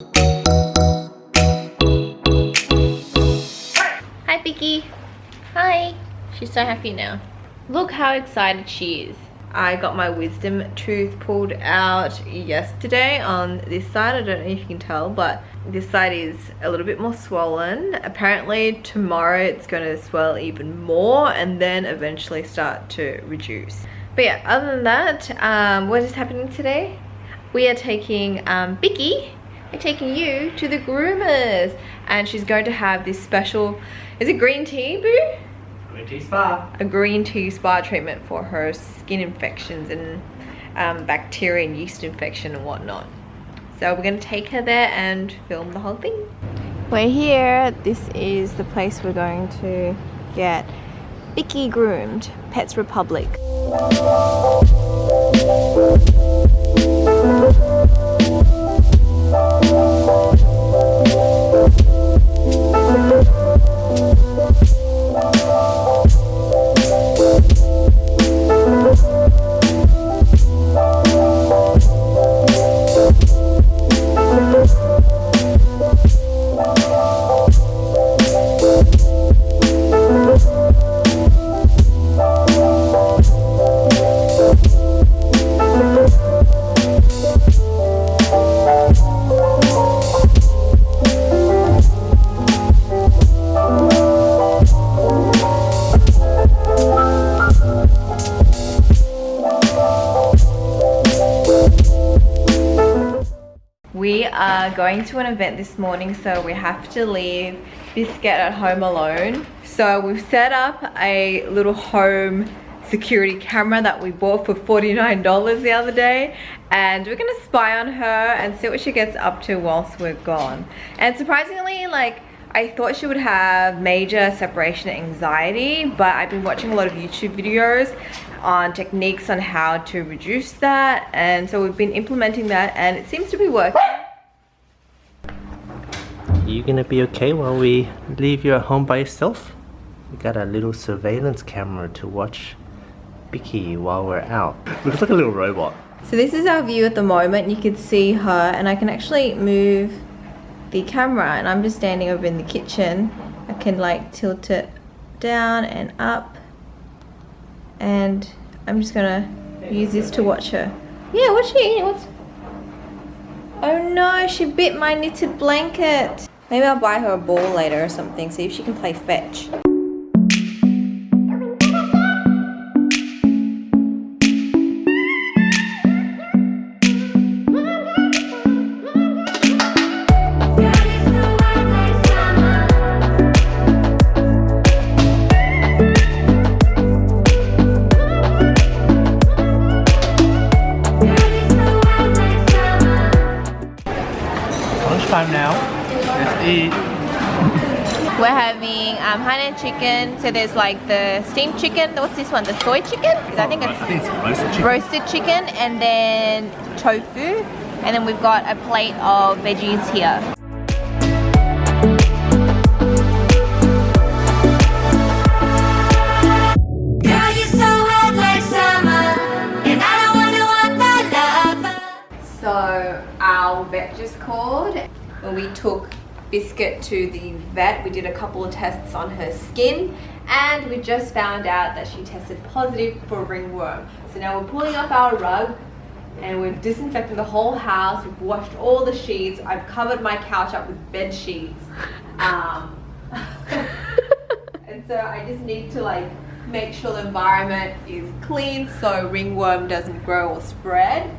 Hi, Vicky. Hi. She's so happy now. Look how excited she is. I got my wisdom tooth pulled out yesterday on this side. I don't know if you can tell, but this side is a little bit more swollen. Apparently tomorrow it's going to swell even more and then eventually start to reduce. But yeah, other than that, what is happening today? We are taking Vicky, we're taking you to the groomers, and she's going to have this special, is it green tea, boo? Green tea spa. A green tea spa treatment for her skin infections and bacteria and yeast infection and whatnot. So we're going to take her there and film the whole thing. We're here. This is the place we're going to get Vicky groomed, Pets Republic. We are going to an event this morning, so we have to leave Biscuit at home alone. So we've set up a little home security camera that we bought for $49 the other day, and we're gonna spy on her and see what she gets up to whilst we're gone. And surprisingly, like, I thought she would have major separation anxiety, but I've been watching a lot of YouTube videos on techniques on how to reduce that, and so we've been implementing that and it seems to be working. Are you gonna be okay while we leave you at home by yourself? We got a little surveillance camera to watch Vicky while we're out. Looks like a little robot. So this is our view at the moment. You can see her, and I can actually move the camera, and I'm just standing over in the kitchen. I can like tilt it down and up, and I'm just gonna use this to watch her. Yeah, what's she eating? Oh no, she bit my knitted blanket. Maybe I'll buy her a ball later or something, see if she can play fetch. Lunchtime now. Let's eat. We're having Hainan chicken. So there's like the steamed chicken. What's this one? The soy chicken? I think it's roasted chicken. Roasted chicken, and then tofu. And then we've got a plate of veggies here. Girl, you're so hot like summer, and I don't wonder what the love. So our vet just called. When we took Biscuit to the vet, we did a couple of tests on her skin, and we just found out that she tested positive for ringworm. So now we're pulling up our rug and we're disinfecting the whole house. We've washed all the sheets. I've covered my couch up with bed sheets. And so I just need to like make sure the environment is clean so ringworm doesn't grow or spread.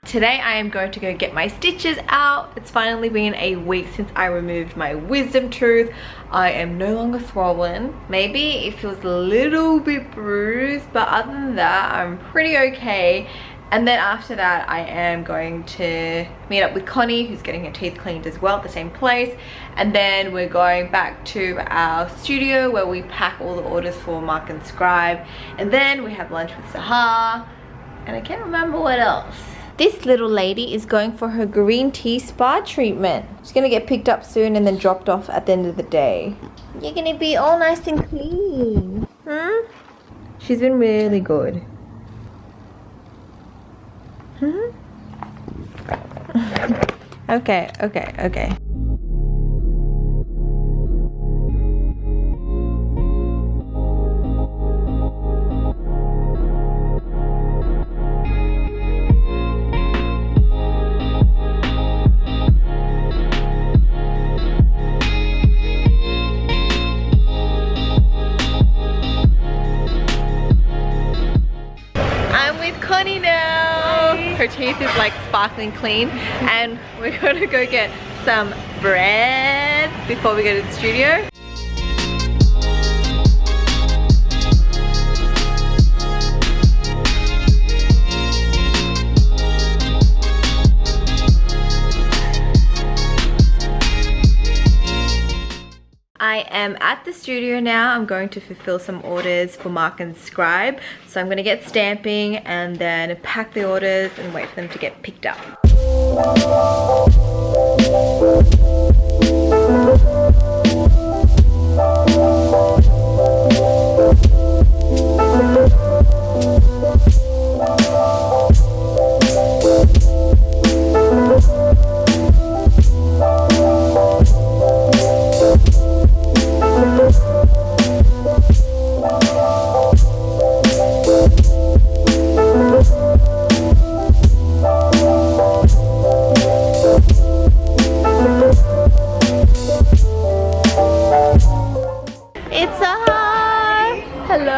Today I am going to go get my stitches out. It's finally been a week since I removed my wisdom tooth. I am no longer swollen. Maybe it feels a little bit bruised, but other than that, I'm pretty okay. And then after that, I am going to meet up with Connie, who's getting her teeth cleaned as well at the same place. And then we're going back to our studio where we pack all the orders for Mark and Scribe. And then we have lunch with Sahar. And I can't remember what else. This little lady is going for her green tea spa treatment. She's gonna get picked up soon and then dropped off at the end of the day. You're gonna be all nice and clean. Hmm? She's been really good. Hmm? Okay. Her teeth is like sparkling clean, and we're gonna go get some bread before we go to the studio. I am at the studio now. I'm going to fulfill some orders for Mark and Scribe. So I'm going to get stamping and then pack the orders and wait for them to get picked up.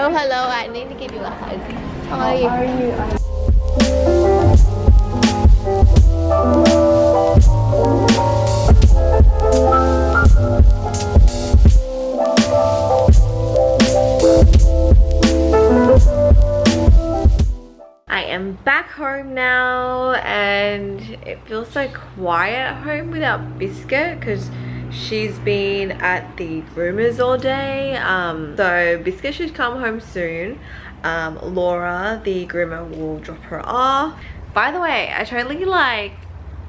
Hello, I need to give you a hug. How are you? I am back home now and it feels so quiet at home without Biscuit because she's been at the groomers all day. So Biscuit should come home soon. Laura, the groomer, will drop her off. By the way, I totally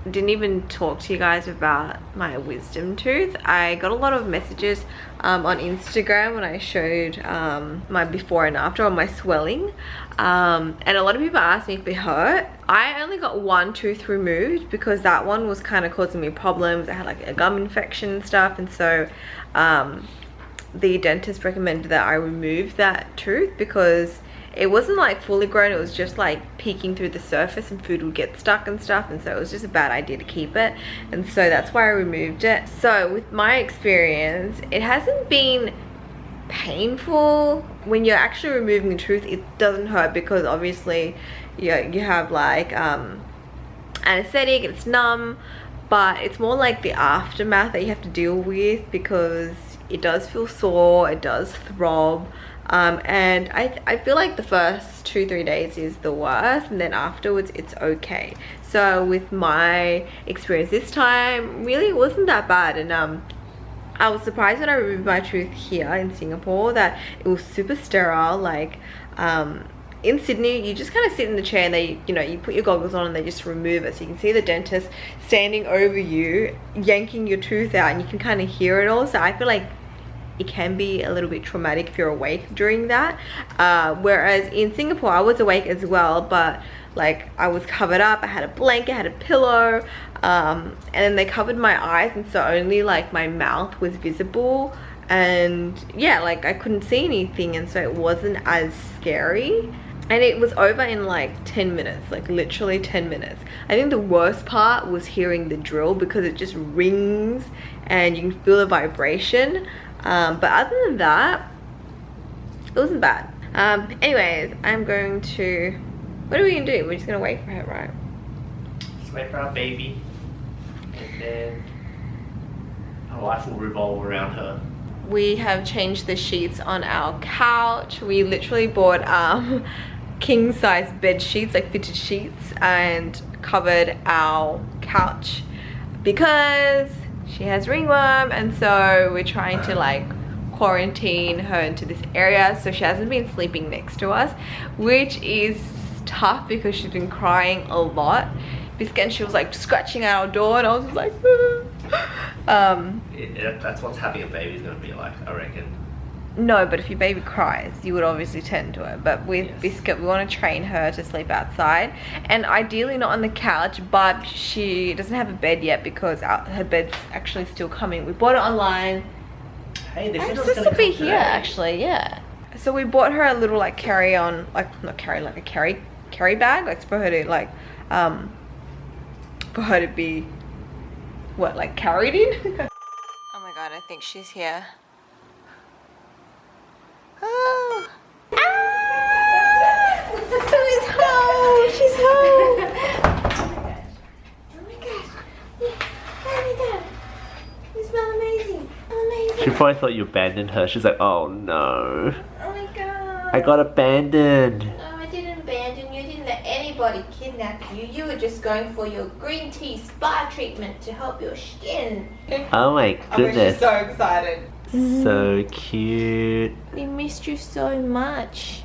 didn't even talk to you guys about my wisdom tooth. I got a lot of messages on Instagram when I showed my before and after on my swelling, and a lot of people asked me if it hurt. I only got one tooth removed because that one was kind of causing me problems. I had like a gum infection and stuff, and so the dentist recommended that I remove that tooth because it wasn't like fully grown, it was just like peeking through the surface and food would get stuck and stuff, and so it was just a bad idea to keep it, and so that's why I removed it. So with my experience, it hasn't been painful. When you're actually removing the tooth, it doesn't hurt because obviously you have like anesthetic, it's numb, but it's more like the aftermath that you have to deal with because it does feel sore, it does throb. And I feel like the first 2-3 days is the worst, and then afterwards it's okay. So with my experience this time, really it wasn't that bad, and I was surprised when I removed my tooth here in Singapore that it was super sterile. Like in Sydney, you just kind of sit in the chair and they, you put your goggles on and they just remove it, so you can see the dentist standing over you yanking your tooth out, and you can kind of hear it all. So I feel like it can be a little bit traumatic if you're awake during that, whereas in Singapore I was awake as well, but like I was covered up, I had a blanket, I had a pillow, and then they covered my eyes, and so only like my mouth was visible, and yeah, like I couldn't see anything, and so it wasn't as scary. And it was over in like 10 minutes, like literally 10 minutes. I think the worst part was hearing the drill because it just rings and you can feel the vibration. But other than that, it wasn't bad. Anyways, I'm going to, what are we gonna do? We're just gonna wait for her, right? Just wait for our baby, and then our life will revolve around her. We have changed the sheets on our couch. We literally bought king size bed sheets, like fitted sheets, and covered our couch because she has ringworm, and so we're trying to like quarantine her into this area so she hasn't been sleeping next to us, which is tough because she's been crying a lot. Biscuit, and she was like scratching at our door, and I was just like that's what having a baby is going to be like, I reckon. No, but if your baby cries, you would obviously tend to it. But with Biscuit, we want to train her to sleep outside, and ideally not on the couch, but she doesn't have a bed yet because her bed's actually still coming. We bought it online. Hey, this is supposed to be here actually, yeah. So we bought her a little like carry-on, like not carry, like a carry bag, like for her to like for her to be what, like carried in. Oh my god, I think she's here. Oh. Ah! She's home. She's home. Oh my gosh. Oh my god. You smell amazing. Amazing. She probably thought you abandoned her. She's like, oh no. Oh my god. I got abandoned. No, I didn't abandon you. I didn't let anybody kidnap you. You were just going for your green tea spa treatment to help your skin. Oh my goodness. She's so excited. So cute. We missed you so much.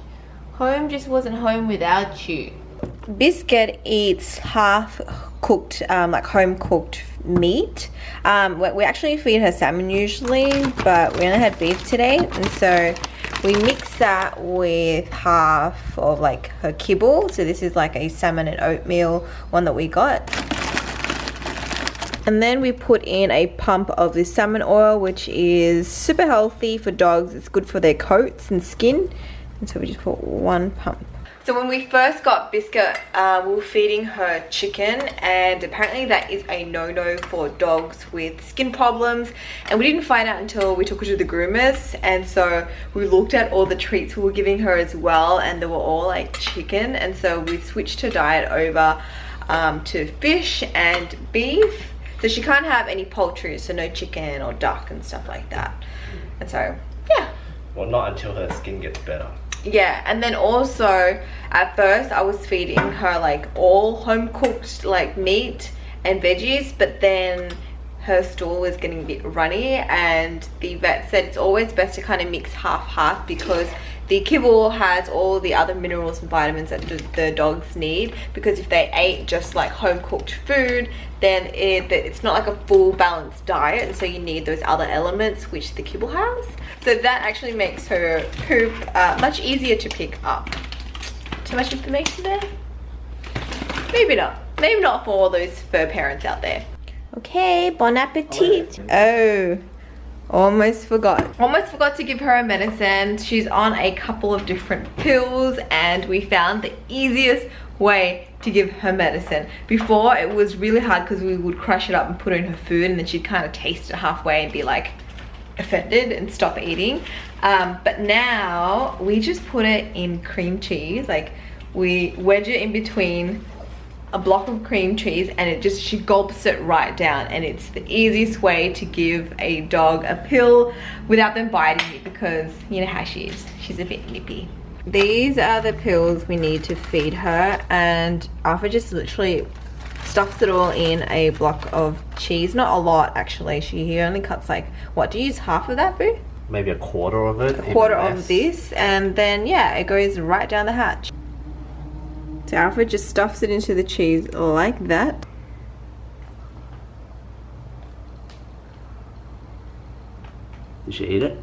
Home just wasn't home without you. Biscuit eats half cooked, like home cooked meat. We actually feed her salmon usually, but we only had beef today, and so we mix that with half of like her kibble. So this is like a salmon and oatmeal one that we got. And then we put in a pump of this salmon oil, which is super healthy for dogs. It's good for their coats and skin. And so we just put one pump. So when we first got Biscuit, we were feeding her chicken, and apparently that is a no-no for dogs with skin problems. And we didn't find out until we took her to the groomers, and so we looked at all the treats we were giving her as well, and they were all like chicken. And so we switched her diet over to fish and beef. So she can't have any poultry, so no chicken or duck and stuff like that. And so, yeah. Well, not until her skin gets better. Yeah, and then also, at first I was feeding her like all home cooked like meat and veggies, but then her stool was getting a bit runny, and the vet said it's always best to kind of mix half-half, because the kibble has all the other minerals and vitamins that the dogs need, because if they ate just like home cooked food, then it's not like a full balanced diet, and so you need those other elements which the kibble has. So that actually makes her poop much easier to pick up. Too much information there? Maybe not. Maybe not for all those fur parents out there. Okay, bon appetit. Oh, almost forgot. Almost forgot to give her a medicine. She's on a couple of different pills, and we found the easiest way to give her medicine. Before, it was really hard because we would crush it up and put it in her food, and then she'd kind of taste it halfway and be like offended and stop eating. But now we just put it in cream cheese. Like, we wedge it in between a block of cream cheese, and she gulps it right down, and it's the easiest way to give a dog a pill without them biting you, because you know how she is. She's a bit nippy. These are the pills we need to feed her, and Alfred just literally stuffs it all in a block of cheese. Not a lot actually. He only cuts like, what, do you use half of that, Boo? Maybe a quarter of it. A quarter of this, and then yeah, it goes right down the hatch. So Alfred just stuffs it into the cheese like that. Did she eat it?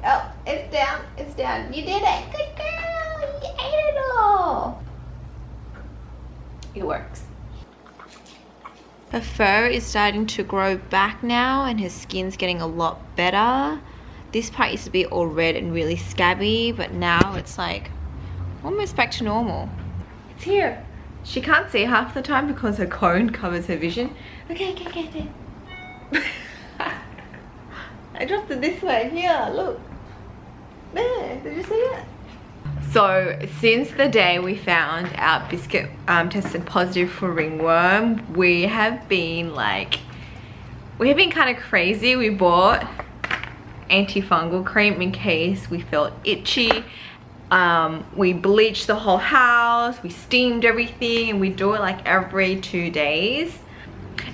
Oh, it's down, it's down. You did it, good girl, you ate it all. It works. Her fur is starting to grow back now, and her skin's getting a lot better. This part used to be all red and really scabby, but now it's like almost back to normal. It's here. She can't see half the time because her cone covers her vision. Okay. I dropped it this way. Here, look. There, did you see it? So since the day we found out Biscuit tested positive for ringworm, we have been kind of crazy. We bought antifungal cream in case we felt itchy. We bleached the whole house, we steamed everything, and we do it like every 2 days.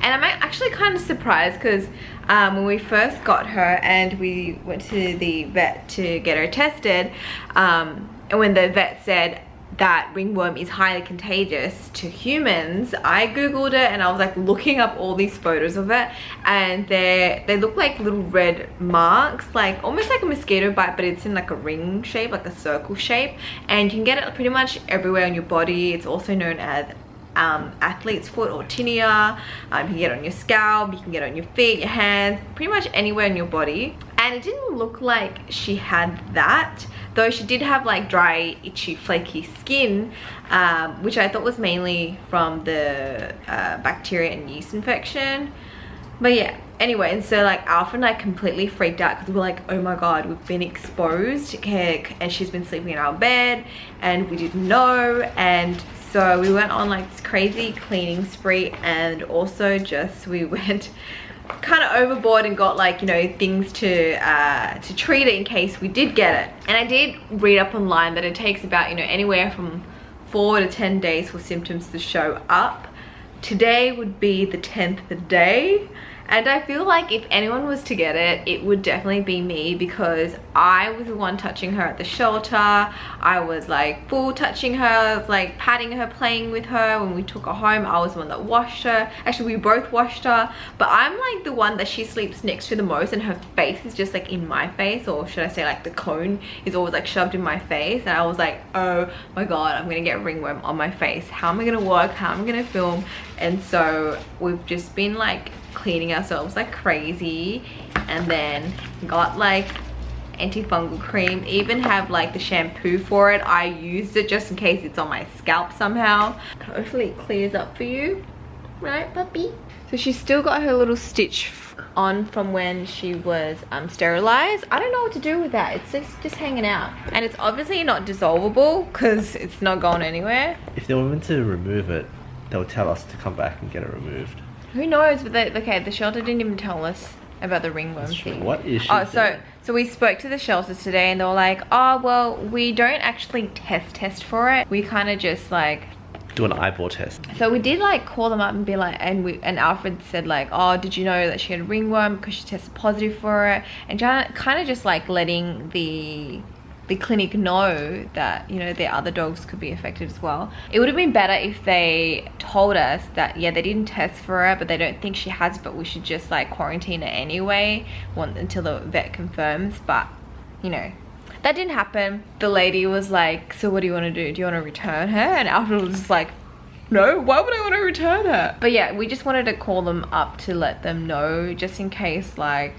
And I'm actually kind of surprised because when we first got her and we went to the vet to get her tested, And when the vet said that ringworm is highly contagious to humans, I googled it and I was like looking up all these photos of it, and they look like little red marks, like almost like a mosquito bite, but it's in like a ring shape, like a circle shape, and you can get it pretty much everywhere on your body. It's also known as athlete's foot or tinea. You can get it on your scalp, you can get it on your feet, your hands, pretty much anywhere in your body. And it didn't look like she had that, though she did have like dry, itchy, flaky skin, which I thought was mainly from the bacteria and yeast infection. But yeah, anyway, and so like Alfred and I completely freaked out because we were like, oh my god, we've been exposed, and she's been sleeping in our bed and we didn't know. And so we went on like this crazy cleaning spree, and also just we went kind of overboard and got like, you know, things to treat it in case we did get it. And I did read up online that it takes about, you know, anywhere from 4 to 10 days for symptoms to show up. Today would be the 10th day, and I feel like if anyone was to get it, it would definitely be me, because I was the one touching her at the shelter. I was like full touching her, like patting her, playing with her. When we took her home, I was the one that washed her. Actually, we both washed her, but I'm like the one that she sleeps next to the most, and her face is just like in my face, or should I say like the cone is always like shoved in my face. And I was like, oh my god, I'm gonna get ringworm on my face. How am I gonna work? How am I gonna film? And so we've just been like cleaning ourselves like crazy, and then got like antifungal cream, even have like the shampoo for it. I used it just in case it's on my scalp somehow. Hopefully it clears up for you, right puppy? So she's still got her little stitch on from when she was sterilized. I don't know what to do with that. It's just hanging out, and it's obviously not dissolvable because it's not going anywhere. If they were meant to remove it, they'll tell us to come back and get it removed. Who knows? But okay, the shelter didn't even tell us about the ringworm thing. What is she doing? So we spoke to the shelters today, and they were like, oh well, we don't actually test for it. We kind of just like do an eyeball test. So we did like call them up and be like, and Alfred said like, oh, did you know that she had ringworm because she tested positive for it? And kind of just like letting the clinic know that, you know, their other dogs could be affected as well. It would have been better if they told us that, yeah, they didn't test for it, but they don't think she has, but we should just like quarantine her anyway until the vet confirms. But, you know, that didn't happen. The lady was like, so what do you want to do? Do you want to return her? And Alfred was just like, no, why would I want to return her? But yeah, we just wanted to call them up to let them know, just in case like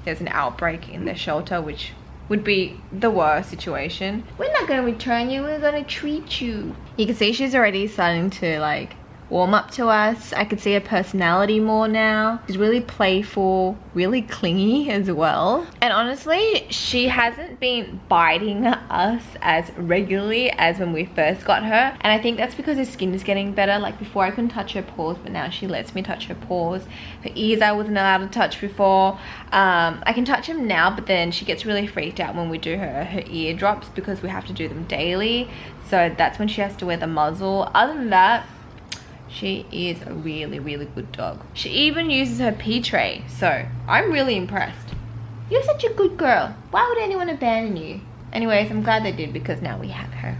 there's an outbreak in the shelter, which would be the worst situation. We're not gonna return you, we're gonna treat you. You can see she's already starting to like warm up to us. I could see her personality more now. She's really playful, really clingy as well. And honestly, she hasn't been biting us as regularly as when we first got her. And I think that's because her skin is getting better. Like before I couldn't touch her paws, but now she lets me touch her paws. Her ears I wasn't allowed to touch before. I can touch them now, but then she gets really freaked out when we do her ear drops, because we have to do them daily. So that's when she has to wear the muzzle. Other than that, she is a really, really good dog. She even uses her pee tray, so I'm really impressed. You're such a good girl. Why would anyone abandon you? Anyways, I'm glad they did, because now we have her.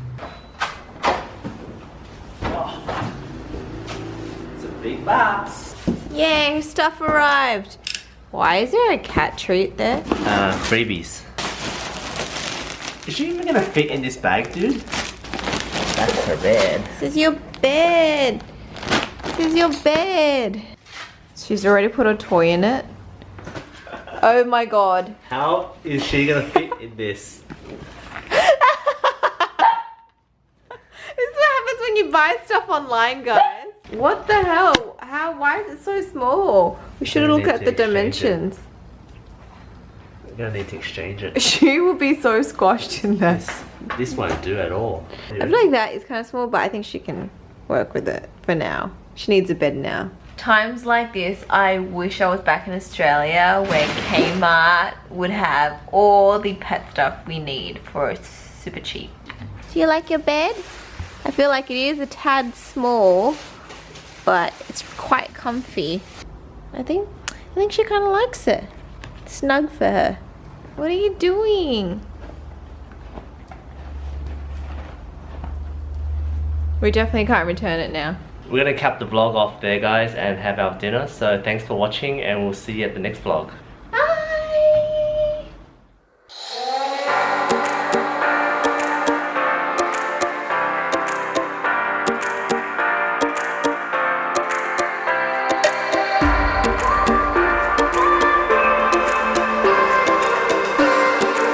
Oh, it's a big box. Yay, her stuff arrived. Why is there a cat treat there? Freebies. Is she even gonna fit in this bag, dude? That's her bed. This is your bed. This is your bed. She's already put a toy in it. Oh my god. How is she gonna fit in this? This is what happens when you buy stuff online, guys. What the hell? Why is it so small? We should have looked at the dimensions. We're gonna need to exchange it. She will be so squashed in this. This won't do at all. I feel like that is kind of small, but I think she can work with it for now. She needs a bed now. Times like this, I wish I was back in Australia, where Kmart would have all the pet stuff we need for super cheap. Do you like your bed? I feel like it is a tad small, but it's quite comfy. I think she kind of likes it. It's snug for her. What are you doing? We definitely can't return it now. We're gonna cap the vlog off there, guys, and have our dinner. So thanks for watching, and we'll see you at the next vlog.